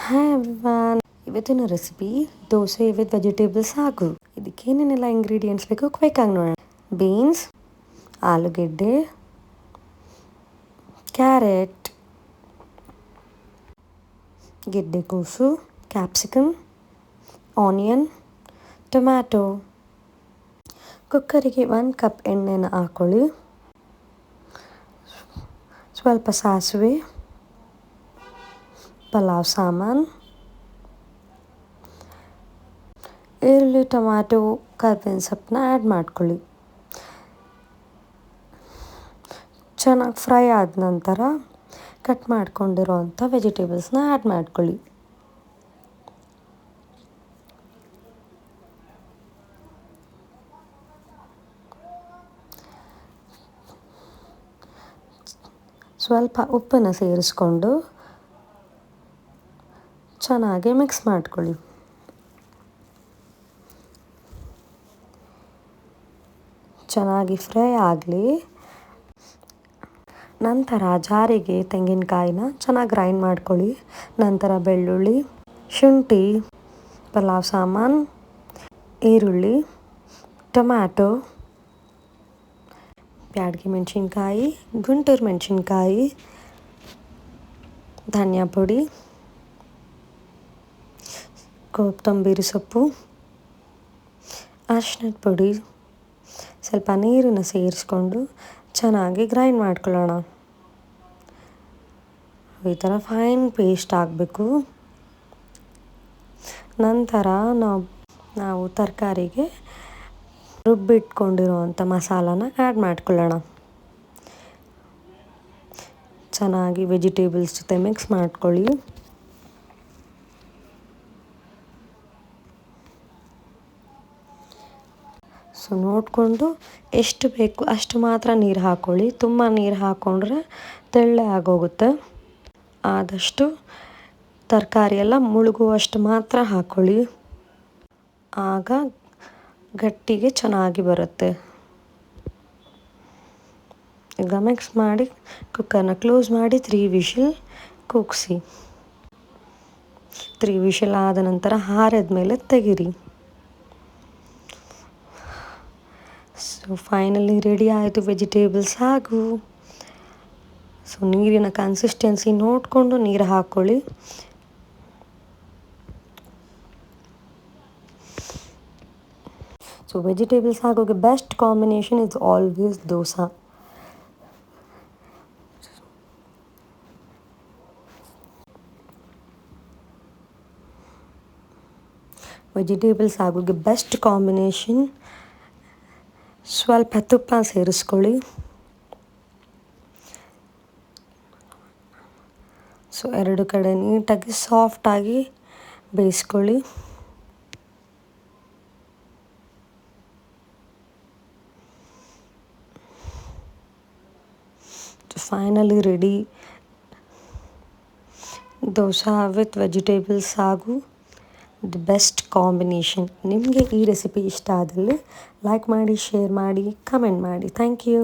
Hi everyone, ಇವತ್ತಿನ recipe dosa with vegetable sagu. ಇದಕ್ಕೆ ಏನೇನೆಲ್ಲ ಇಂಗ್ರೀಡಿಯೆಂಟ್ಸ್ ಬೇಕು ಕ್ವಿಕ್ಕಾಗಿ ನೋಡೋಣ. ಬೀನ್ಸ್, ಆಲೂಗೆಡ್ಡೆ, ಕ್ಯಾರೆಟ್, ಗೆಡ್ಡೆಕೋಸು, ಕ್ಯಾಪ್ಸಿಕಮ್, ಆನಿಯನ್, ಟೊಮ್ಯಾಟೊ. ಕುಕ್ಕರಿಗೆ 1 ಕಪ್ ಎಣ್ಣೆನ ಹಾಕೊಳ್ಳಿ. ಸ್ವಲ್ಪ ಸಾಸಿವೆ, ಪಲಾವ್ ಸಾಮಾನು, ಈರುಳ್ಳಿ, ಟೊಮ್ಯಾಟೊ, ಕರ್ಬೇವಿನ ಸೊಪ್ಪನ್ನ ಆ್ಯಡ್ ಮಾಡ್ಕೊಳ್ಳಿ. ಚೆನ್ನಾಗಿ ಫ್ರೈ ಆದ ನಂತರ ಕಟ್ ಮಾಡ್ಕೊಂಡಿರೋವಂಥ ವೆಜಿಟೇಬಲ್ಸ್ನ ಆ್ಯಡ್ ಮಾಡ್ಕೊಳ್ಳಿ. ಸ್ವಲ್ಪ ಉಪ್ಪನ್ನು ಸೇರಿಸ್ಕೊಂಡು ಚೆನ್ನಾಗಿ ಮಿಕ್ಸ್ ಮಾಡ್ಕೊಳ್ಳಿ. ಚೆನ್ನಾಗಿ ಫ್ರೈ ಆಗಲಿ. ನಂತರ ಜಾರಿಗೆ ತೆಂಗಿನಕಾಯಿನ ಚೆನ್ನಾಗಿ ಗ್ರೈಂಡ್ ಮಾಡ್ಕೊಳ್ಳಿ. ನಂತರ ಬೆಳ್ಳುಳ್ಳಿ, ಶುಂಠಿ, ಪಲಾವ್ ಸಾಮಾನು, ಈರುಳ್ಳಿ, ಟೊಮ್ಯಾಟೊ, ಬ್ಯಾಡಗಿ ಮೆಣಸಿನ್ಕಾಯಿ, ಗುಂಟೂರು ಮೆಣಸಿನ್ಕಾಯಿ, ಧನಿಯಾ ಪುಡಿ, ಕೊತ್ತಂಬರಿ ಸೊಪ್ಪು, ಅರಿಶಿಣದ ಪುಡಿ, ಸ್ವಲ್ಪ ನೀರನ್ನು ಸೇರಿಸ್ಕೊಂಡು ಚೆನ್ನಾಗಿ ಗ್ರೈಂಡ್ ಮಾಡ್ಕೊಳ್ಳೋಣ. ಈ ಥರ ಫೈನ್ ಪೇಸ್ಟ್ ಆಗಬೇಕು. ನಂತರ ನಾವು ತರಕಾರಿಗೆ ರುಬ್ಬಿಟ್ಕೊಂಡಿರುವಂಥ ಮಸಾಲಾನ ಆ್ಯಡ್ ಮಾಡ್ಕೊಳ್ಳೋಣ. ಚೆನ್ನಾಗಿ ವೆಜಿಟೇಬಲ್ಸ್ ಜೊತೆ ಮಿಕ್ಸ್ ಮಾಡ್ಕೊಳ್ಳಿ. ಸೊ ನೋಡಿಕೊಂಡು ಎಷ್ಟು ಬೇಕು ಅಷ್ಟು ಮಾತ್ರ ನೀರು ಹಾಕ್ಕೊಳ್ಳಿ. ತುಂಬ ನೀರು ಹಾಕ್ಕೊಂಡ್ರೆ ತೆಳ್ಳೆ ಆಗೋಗುತ್ತೆ. ಆದಷ್ಟು ತರಕಾರಿ ಎಲ್ಲ ಮುಳುಗುವಷ್ಟು ಮಾತ್ರ ಹಾಕ್ಕೊಳ್ಳಿ. ಆಗ ಗಟ್ಟಿಗೆ ಚೆನ್ನಾಗಿ ಬರುತ್ತೆ. ಈಗ ಮಿಕ್ಸ್ ಮಾಡಿ ಕುಕ್ಕರ್ನ ಕ್ಲೋಸ್ ಮಾಡಿ 3 ವಿಷಲ್ ಕೂಗಿಸಿ. 3 ವಿಷಲ್ ಆದ ನಂತರ ಆರಿದ ಮೇಲೆ ತೆಗೀರಿ. ಸೊ ಫೈನಲಿ ರೆಡಿ ಆಯಿತು ವೆಜಿಟೇಬಲ್ ಸಾಗು. ಸೊ ನೀರಿನ ಕನ್ಸಿಸ್ಟೆನ್ಸಿ ನೋಡಿಕೊಂಡು ನೀರು ಹಾಕ್ಕೊಳ್ಳಿ. ಸೊ ವೆಜಿಟೇಬಲ್ ಸಾಗುಗೆ best combination is always dosa. Vegetable ಸಾಗುಗೆ ಬೆಸ್ಟ್ ಕಾಂಬಿನೇಷನ್. ಸ್ವಲ್ಪ ತುಪ್ಪ ಸೇರಿಸ್ಕೊಳ್ಳಿ. ಸೊ 2 ಕಡೆ ನೀಟಾಗಿ ಸಾಫ್ಟಾಗಿ ಬೇಯಿಸ್ಕೊಳ್ಳಿ. Finally ready dosa with vegetable sagu, the best combination. ನಿಮಗೆ ಈ ರೆಸಿಪಿ ಇಷ್ಟ ಆದಲ್ಲಿ ಲೈಕ್ ಮಾಡಿ, ಶೇರ್ ಮಾಡಿ, ಕಮೆಂಟ್ ಮಾಡಿ. Thank you.